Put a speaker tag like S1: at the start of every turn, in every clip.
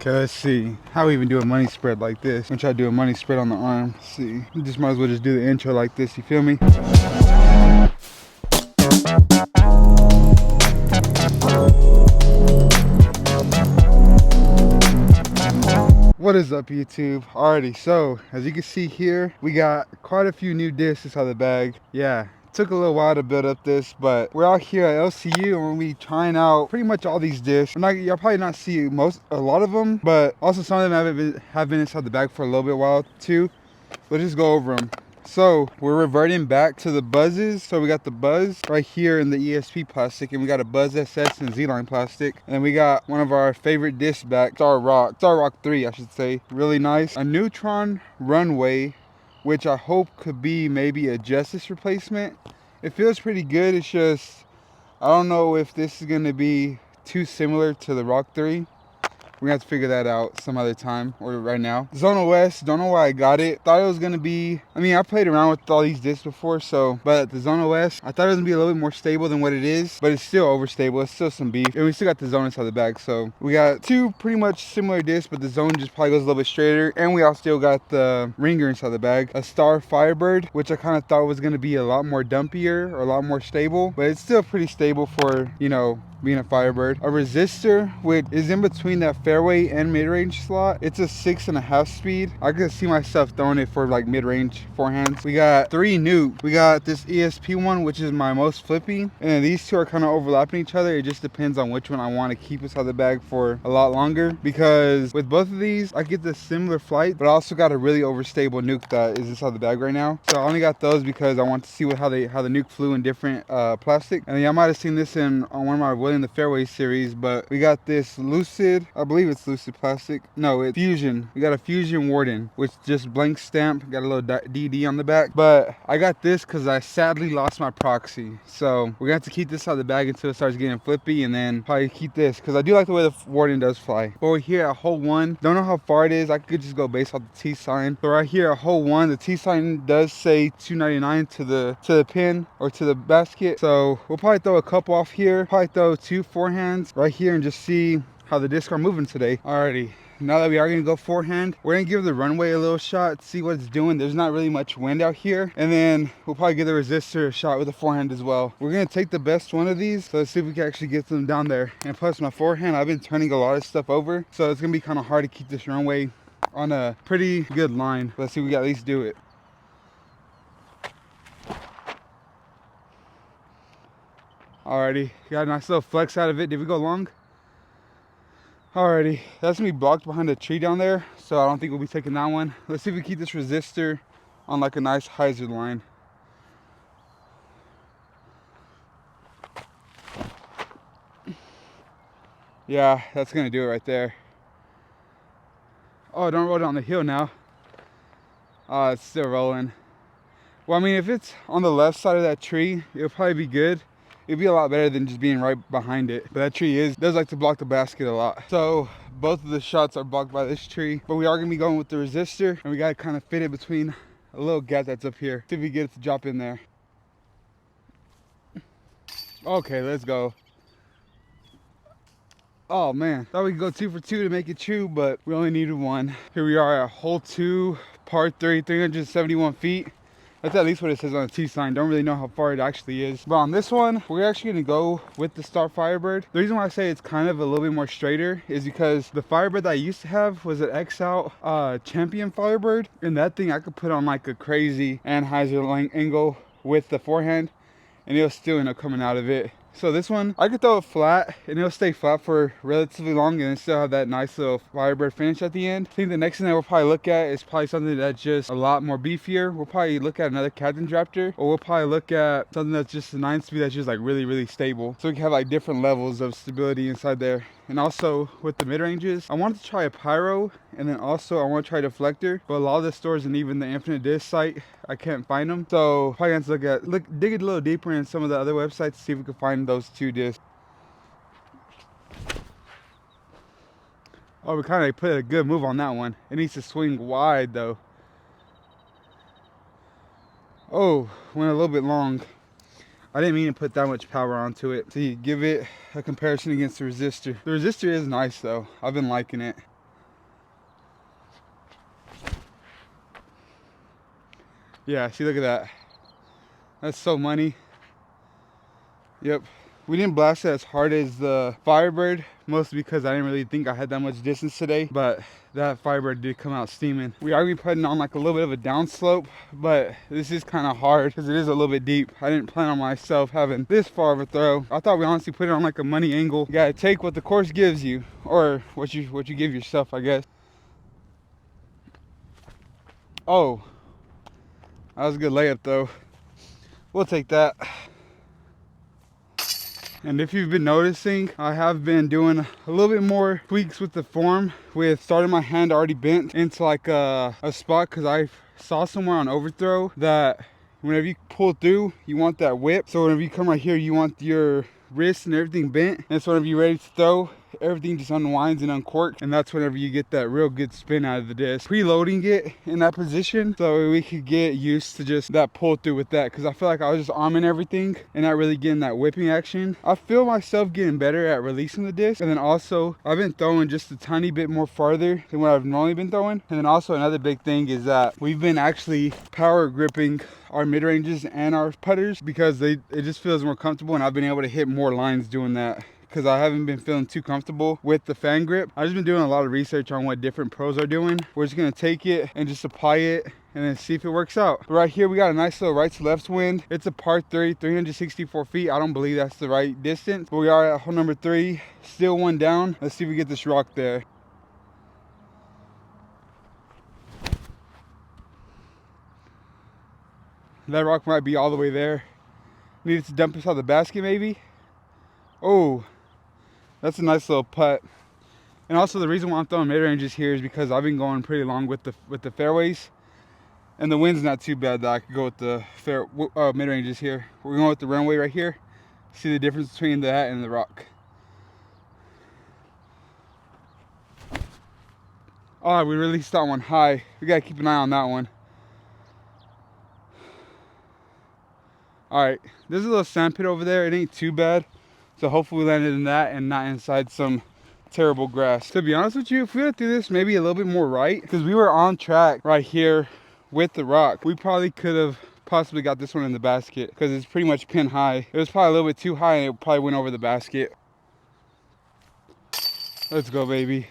S1: Okay, let's see. How we even do a money spread like this? I'm gonna try to do a money spread on the arm. Let's see. You just might as well just do the intro like this, you feel me? What is up, YouTube? Alrighty, so as you can see here, we got quite a few new discs inside the bag. Yeah, took a little while to build up this, but we're out here at LCU and we'll be trying out pretty much all these discs. You'll probably not see a lot of them, but also some of them have been inside the bag for a little bit while too. Let's just go over them. So we're reverting back to the buzzes. So we got the buzz right here in the ESP plastic, and we got a buzz SS and Z-line plastic, and then we got one of our favorite discs back, Star Rock 3, I should say. Really nice. A Neutron Runway, which I hope could be maybe a Justice replacement. It feels pretty good. It's just, I don't know if this is going to be too similar to the Rock 3. We're gonna have to figure that out some other time or right now. Zona West, don't know why I got it. Thought it was gonna be, I played around with all these discs before, but the Zona West, I thought it was gonna be a little bit more stable than what it is, but it's still overstable. It's still some beef. And we still got the Zona inside the bag. So we got two pretty much similar discs, but the Zone just probably goes a little bit straighter. And we also still got the Ringer inside the bag. A Star Firebird, which I kind of thought was gonna be a lot more dumpier or a lot more stable, but it's still pretty stable for, you know, being a Firebird. A Resistor, which is in between that fairway and mid-range slot. It's a 6.5 speed. I could see myself throwing it for like mid-range forehands. We got three new. We got this ESP one, which is my most flippy, and then these two are kind of overlapping each other. It just depends on which one I want to keep inside the bag for a lot longer, because with both of these I get the similar flight, but I also got a really overstable nuke that is inside the bag right now. So I only got those because I want to see how the nuke flew in different plastic. And y'all might have seen this on one of my in the fairway series, but we got this Lucid, I believe it's Lucid plastic. No, it's Fusion. We got a Fusion Warden, which just blank stamp, got a little DD on the back. But I got this because I sadly lost my proxy. So we're gonna have to keep this out of the bag until it starts getting flippy, and then probably keep this because I do like the way the Warden does fly. Over here at hole 1, don't know how far it is. I could just go based off the T sign. So right here at hole 1, the T sign does say 299 to the pin or to the basket. So we'll probably throw a couple off here, probably throw two forehands right here and just see how the discs are moving today. Alrighty, now that we are gonna go forehand, we're gonna give the runway a little shot, see what it's doing. There's not really much wind out here, and then we'll probably give the resistor a shot with the forehand as well. We're gonna take the best one of these, so let's see if we can actually get them down there. And plus my forehand, I've been turning a lot of stuff over, so it's gonna be kind of hard to keep this runway on a pretty good line. Let's see if we can at least do it. Alrighty, got a nice little flex out of it. Did we go long? Alrighty, that's gonna be blocked behind a tree down there, so I don't think we'll be taking that one. Let's see if we keep this resistor on like a nice hyzer line. Yeah, that's gonna do it right there. Oh, don't roll down the hill now. Oh, it's still rolling. Well, I mean, if it's on the left side of that tree, it'll probably be good. It'd be a lot better than just being right behind it. But that tree does like to block the basket a lot. So both of the shots are blocked by this tree. But we are gonna be going with the resistor, and we gotta kind of fit it between a little gap that's up here. See if we get it to drop in there. Okay, let's go. Oh man, thought we could go 2 for 2 to make it true, but we only needed one. Here we are at hole 2, par 3, 371 feet. That's at least what it says on the T sign. Don't really know how far it actually is. But on this one, we're actually gonna go with the Star Firebird. The reason why I say it's kind of a little bit more straighter is because the Firebird that I used to have was an X Out Champion Firebird. And that thing I could put on like a crazy Anheuser angle with the forehand, and it'll still end up coming out of it. So this one, I could throw it flat and it'll stay flat for relatively long and still have that nice little Firebird finish at the end. I think the next thing that we'll probably look at is probably something that's just a lot more beefier. We'll probably look at another Captain's Raptor, or we'll probably look at something that's just a 9-speed that's just like really, really stable. So we can have like different levels of stability inside there. And also with the mid-ranges, I wanted to try a Pyro, and then also I want to try Deflector, but a lot of the stores and even the Infinite Disc site, I can't find them. So probably have to dig it a little deeper in some of the other websites to see if we can find those two discs. Oh, we kind of put a good move on that one. It needs to swing wide though. Oh, went a little bit long. I didn't mean to put that much power onto it. See, give it a comparison against the resistor. The resistor is nice though. I've been liking it. Yeah, see, look at that. That's so money. Yep. We didn't blast it as hard as the Firebird, mostly because I didn't really think I had that much distance today, but that Firebird did come out steaming. We are going to be putting on like a little bit of a downslope, but this is kind of hard because it is a little bit deep. I didn't plan on myself having this far of a throw. I thought we honestly put it on like a money angle. You gotta take what the course gives you, or what you give yourself, I guess. Oh, that was a good layup though. We'll take that. And if you've been noticing, I have been doing a little bit more tweaks with the form, with starting my hand already bent into like a spot, because I saw somewhere on overthrow that whenever you pull through, you want that whip. So whenever you come right here, you want your wrist and everything bent, and so whenever you're ready to throw, everything just unwinds and uncorks, and that's whenever you get that real good spin out of the disc. Preloading it in that position so we could get used to just that pull through with that, because I feel like I was just arming everything and not really getting that whipping action. I feel myself getting better at releasing the disc, and then also I've been throwing just a tiny bit more farther than what I've normally been throwing. And then also another big thing is that we've been actually power gripping our mid-ranges and our putters, because it just feels more comfortable, and I've been able to hit more lines doing that, because I haven't been feeling too comfortable with the fan grip. I've just been doing a lot of research on what different pros are doing. We're just gonna take it and just apply it and then see if it works out. But right here, we got a nice little right to left wind. It's a par 3, 364 feet. I don't believe that's the right distance, but we are at hole number 3, still one down. Let's see if we get this rock there. That rock might be all the way there. Needed to dump inside the basket maybe. Oh, that's a nice little putt. And also the reason why I'm throwing mid-ranges here is because I've been going pretty long with the fairways, and the wind's not too bad that I could go with the mid-ranges here. We're going with the runway right here. See the difference between that and the rock. Oh, we released that one high. We gotta keep an eye on that one. All right, there's a little sand pit over there. It ain't too bad. So hopefully we landed in that and not inside some terrible grass. To be honest with you, if we had to do this maybe a little bit more right, because we were on track right here with the rock, we probably could have possibly got this one in the basket, because it's pretty much pin high. It was probably a little bit too high, and it probably went over the basket. Let's go, baby.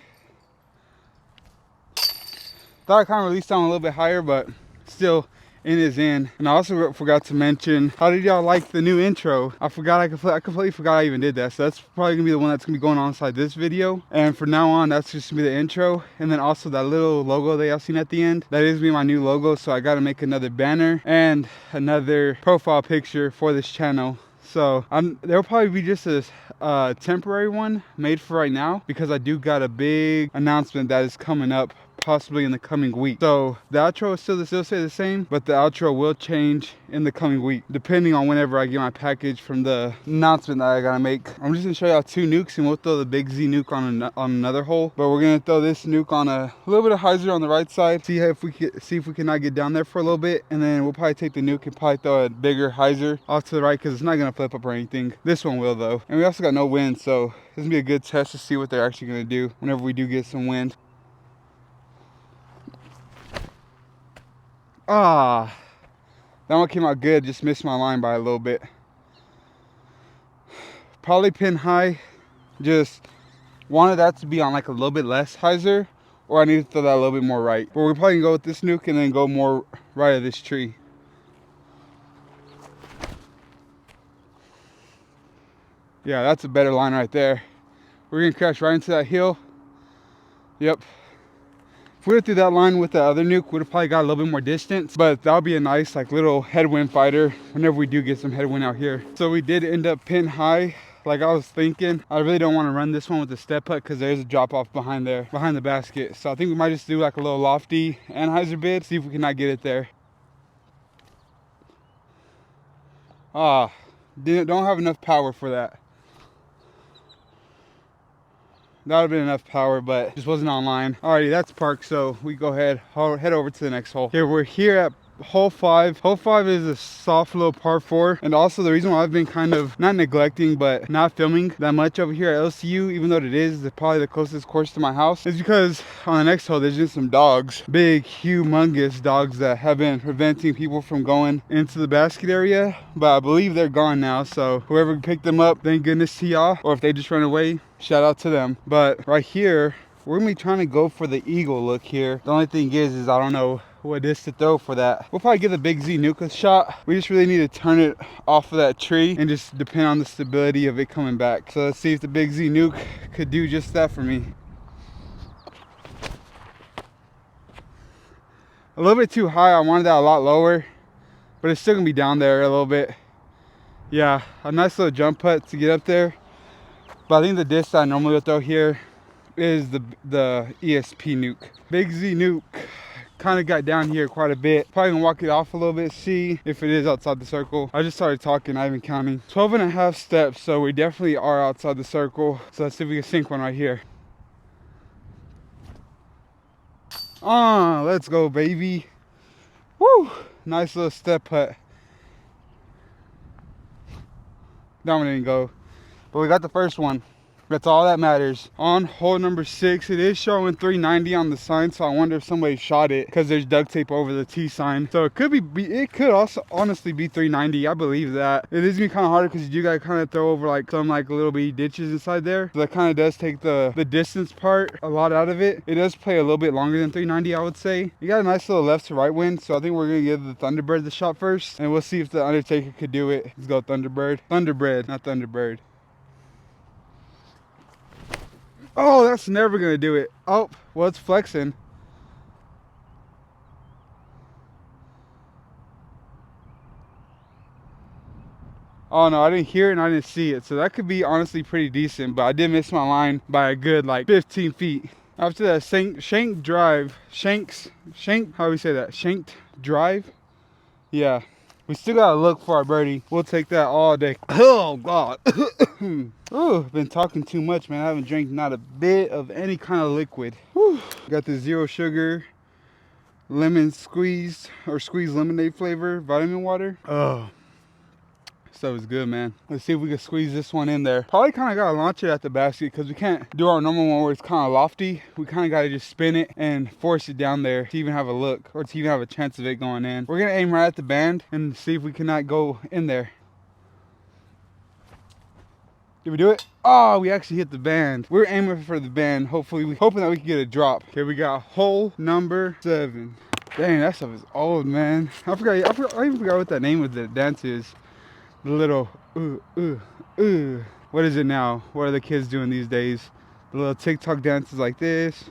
S1: Thought I kind of released down a little bit higher, but still, in is in. And I also forgot to mention, how did y'all like the new intro? I completely forgot I even did that. So that's probably gonna be the one that's gonna be going on inside this video. And from now on, that's just gonna be the intro. And then also that little logo that y'all seen at the end, that is gonna be my new logo. So I gotta make another banner and another profile picture for this channel. So there'll probably be just a temporary one made for right now, because I do got a big announcement that is coming up possibly in the coming week. So the outro is still stay the same, but the outro will change in the coming week, depending on whenever I get my package from the announcement that I gotta make. I'm just gonna show y'all 2 nukes, and we'll throw the big Z nuke on another hole. But we're gonna throw this nuke on a little bit of hyzer on the right side. See if we can not get down there for a little bit, and then we'll probably take the nuke and probably throw a bigger hyzer off to the right, because it's not gonna flip up or anything. This one will though. And we also got no wind, so this is gonna be a good test to see what they're actually gonna do whenever we do get some wind. Ah, that one came out good, just missed my line by a little bit. Probably pin high, just wanted that to be on like a little bit less hyzer, or I need to throw that a little bit more right. But we're probably gonna go with this nuke and then go more right of this tree. Yeah, that's a better line right there. We're gonna crash right into that hill. Yep. If we were through that line with the other nuke, we'd have probably got a little bit more distance, but that'll be a nice like little headwind fighter whenever we do get some headwind out here. So we did end up pin high, like I was thinking. I really don't want to run this one with the step putt, because there's a drop off behind the basket. So I think we might just do like a little lofty and hyzer bid, see if we cannot get it there. Ah, don't have enough power for that. That would have been enough power, but just wasn't online. Alrighty, that's parked, so we go ahead, head over to the next hole. Here, we're here at hole 5. Hole 5 is a soft little par 4. And also the reason why I've been kind of not neglecting but not filming that much over here at LCU, even though it is probably the closest course to my house, is because on the next hole there's just some dogs, big humongous dogs that have been preventing people from going into the basket area. But I believe they're gone now, so whoever picked them up, thank goodness to y'all. Or if they just run away, shout out to them. But right here, we're gonna be trying to go for the eagle look here. The only thing is I don't know what it is to throw for that. We'll probably get the big Z Nuka shot. We just really need to turn it off of that tree and just depend on the stability of it coming back. So let's see if the big Z Nuke could do just that for me. A little bit too high. I wanted that a lot lower, but it's still gonna be down there a little bit. Yeah, a nice little jump putt to get up there. But I think the disc I normally would throw here is the ESP Nuke. Big Z Nuke kind of got down here quite a bit. Probably gonna walk it off a little bit, see if it is outside the circle. I just started talking, I haven't counting. 12.5 steps, so we definitely are outside the circle. So let's see if we can sink one right here. Let's go, baby. Woo! Nice little step putt. That one didn't go, but we got the first one. That's all that matters. On hole number 6, it is showing 390 on the sign, so I wonder if somebody shot it because there's duct tape over the T sign. So it could it could also honestly be 390. I believe that. It is gonna be kind of harder because you do gotta kind of throw over like some like little bitty ditches inside there. So that kind of does take the distance part a lot out of it. It does play a little bit longer than 390, I would say. You got a nice little left to right wind, so I think we're gonna give the Thunderbird the shot first, and we'll see if the Undertaker could do it. Let's go Thunderbird. Thunderbird, not Thunderbird. Oh, that's never gonna do it. Oh, well, it's flexing. Oh no, I didn't hear it and I didn't see it. So that could be honestly pretty decent, but I did miss my line by a good like 15 feet. After that shank drive, how do we say that? Shanked drive? Yeah. We still gotta look for our birdie. We'll take that all day. Oh God. Oh, been talking too much, man. I haven't drank not a bit of any kind of liquid. Whew. Got the zero sugar lemon squeezed or squeezed lemonade flavor vitamin water. Oh, stuff is good, man. Let's see if we can squeeze this one in there. Probably kind of gotta launch it at the basket because we can't do our normal one where it's kind of lofty. We kind of gotta just spin it and force it down there to even have a look or to even have a chance of it going in. We're gonna aim right at the band and see if we cannot go in there. Did we do it? Oh, we actually hit the band. We're aiming for the band. Hoping that we can get a drop. Okay, we got hole number 7. Dang, that stuff is old, man. I even forgot what that name of the dance is. The little what is it now? What are the kids doing these days? The little TikTok dances like this.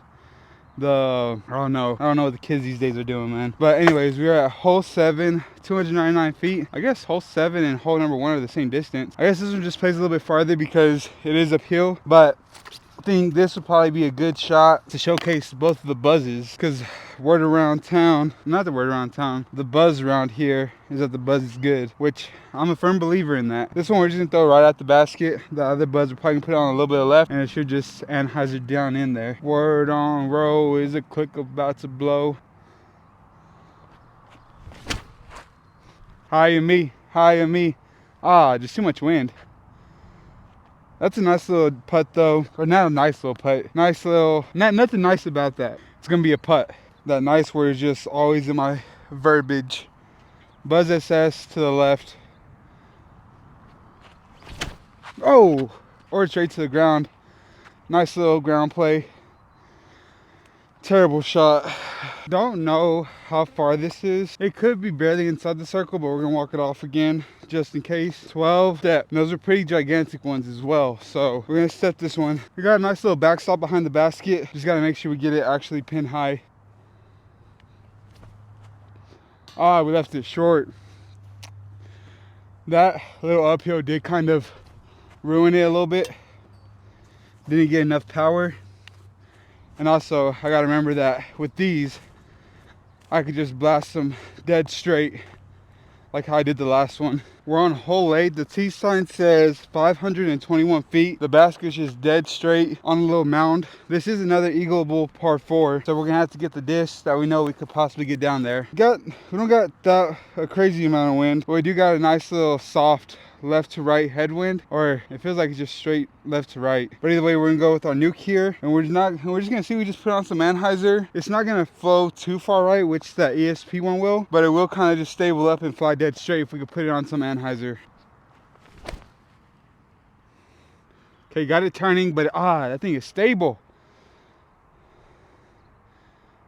S1: I don't know what the kids these days are doing, man. But anyways, we are at hole 7, 299 feet. I guess hole 7 and hole number 1 are the same distance. I guess this one just plays a little bit farther because it is uphill, but I think this would probably be a good shot to showcase both of the buzzes, because word around town, not the word around town, the buzz around here is that the buzz is good, which I'm a firm believer in that. This one we're just gonna throw right at the basket. The other buzz we're probably gonna put on a little bit of left, and it should just anhyzer down in there. Word on row is a click about to blow. Higher me. Ah, just too much wind. That's a nice little putt though. Or not a nice little putt. Nice little, nothing nice about that. It's gonna be a putt. That nice word is just always in my verbiage. Buzz SS to the left. Oh, or straight to the ground. Nice little ground play. Terrible shot. Don't know how far this is. It could be barely inside the circle, but we're gonna walk it off again just in case. 12 step. Those are pretty gigantic ones as well, so we're gonna step this one. We got a nice little backstop behind the basket. Just gotta make sure we get it actually pin high. Ah, we left it short. That little uphill did kind of ruin it a little bit. Didn't get enough power. And also, I gotta remember that with these, I could just blast them dead straight, like how I did the last one. We're on hole 8. The tee sign says 521 feet. The basket's just dead straight on a little mound. This is another eagleable par 4, so we're gonna have to get the disc that we know we could possibly get down there. We don't got that a crazy amount of wind, but we do got a nice little soft left to right headwind, or it feels like it's just straight left to right. But either way, we're gonna go with our nuke here, and we're just gonna see. We just put on some anhyzer. It's not gonna flow too far right, which that ESP one will, but it will kind of just stable up and fly dead straight if we could put it on some anhyzer. Okay, got it turning, but that thing is stable.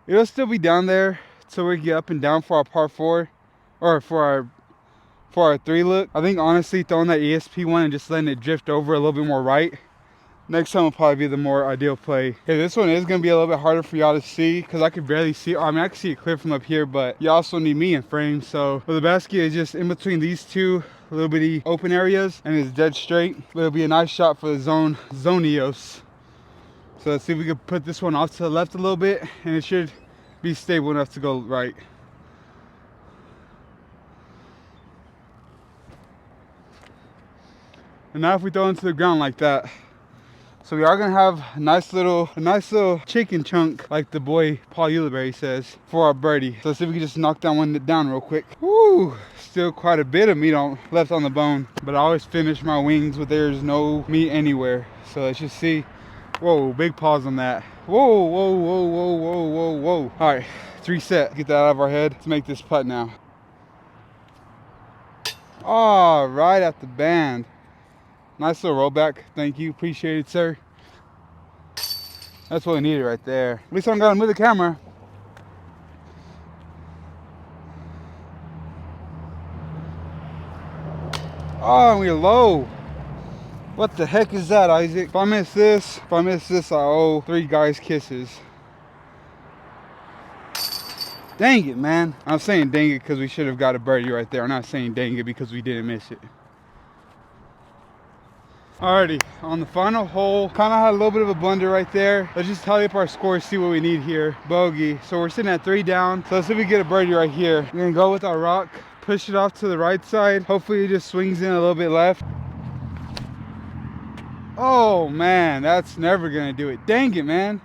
S1: It'll still be down there so we get up and down for our par 4, or for our 3 look. I think honestly throwing that ESP one and just letting it drift over a little bit more right, next time will probably be the more ideal play. Okay, this one is gonna be a little bit harder for y'all to see because I could barely see. I mean, I can see it clear from up here, but you also need me in frame. So the basket is just in between these two little bitty open areas and it's dead straight. It'll be a nice shot for the zonios. So let's see if we can put this one off to the left a little bit, and it should be stable enough to go right. And now if we throw into the ground like that, so we are gonna have a nice little chicken chunk, like the boy Paul Uliberry says, for our birdie. So let's see if we can just knock that one down real quick. Woo! Still quite a bit of meat left on the bone, but I always finish my wings with there's no meat anywhere. So let's just see. Whoa, big pause on that. Whoa, whoa, whoa, whoa, whoa, whoa, whoa. All right, 3 set. Get that out of our head. Let's make this putt now. Oh, right at the band. Nice little rollback. Thank you. Appreciate it, sir. That's what we needed right there. At least I don't gotta move the camera. Oh, and we're low. What the heck is that, Isaac? If I miss this, I owe 3 guys kisses. Dang it, man. I'm saying dang it because we should have got a birdie right there. I'm not saying dang it because we didn't miss it. Alrighty, on the final hole, kind of had a little bit of a blunder right there. Let's just tally up our scores, see what we need here. Bogey. So we're sitting at 3 down. So let's see if we get a birdie right here. We're gonna go with our rock, push it off to the right side. Hopefully it just swings in a little bit left. Oh man, that's never gonna do it. Dang it, man.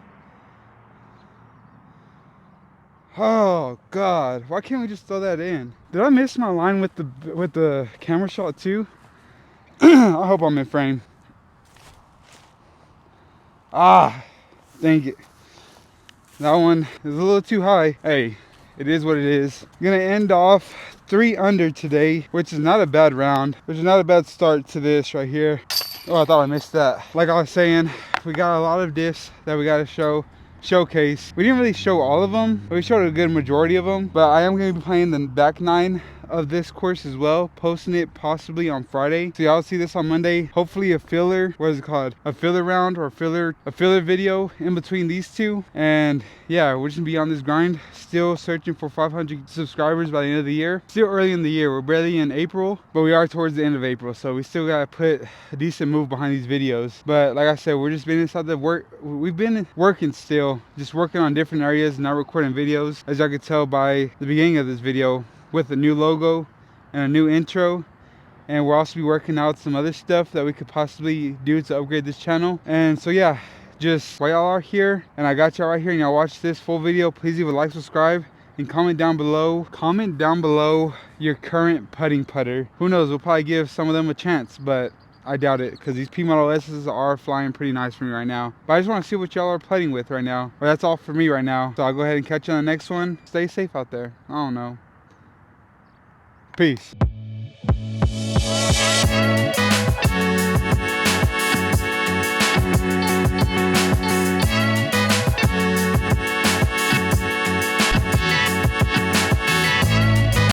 S1: Oh God, why can't we just throw that in? Did I miss my line with the camera shot too? I hope I'm in frame. Ah, dang it. That one is a little too high. Hey, it is what it is. I'm gonna end off 3 under today, which is not a bad round, which is not a bad start to this right here. Oh, I thought I missed that. Like I was saying, we got a lot of diffs that we gotta showcase. We didn't really show all of them, but we showed a good majority of them. But I am going to be playing the back 9 of this course as well, posting it possibly on Friday. So y'all see this on Monday. Hopefully a filler, what is it called? A filler round or a filler video in between these two. And yeah, we're just gonna be on this grind. Still searching for 500 subscribers by the end of the year. Still early in the year. We're barely in April, but we are towards the end of April. So we still gotta put a decent move behind these videos. But like I said, we're just been inside the work. We've been working still, just working on different areas, not recording videos. As y'all could tell by the beginning of this video, with a new logo and a new intro. And we'll also be working out some other stuff that we could possibly do to upgrade this channel. And so yeah, just while y'all are here and I got y'all right here and y'all watch this full video, please leave a like, subscribe, and comment down below your current putting putter. Who knows, we'll probably give some of them a chance, but I doubt it because these P Model S's are flying pretty nice for me right now. But I just want to see what y'all are putting with right now. Well, that's all for me right now. So I'll go ahead and catch you on the next one. Stay safe out there. I don't know. Peace.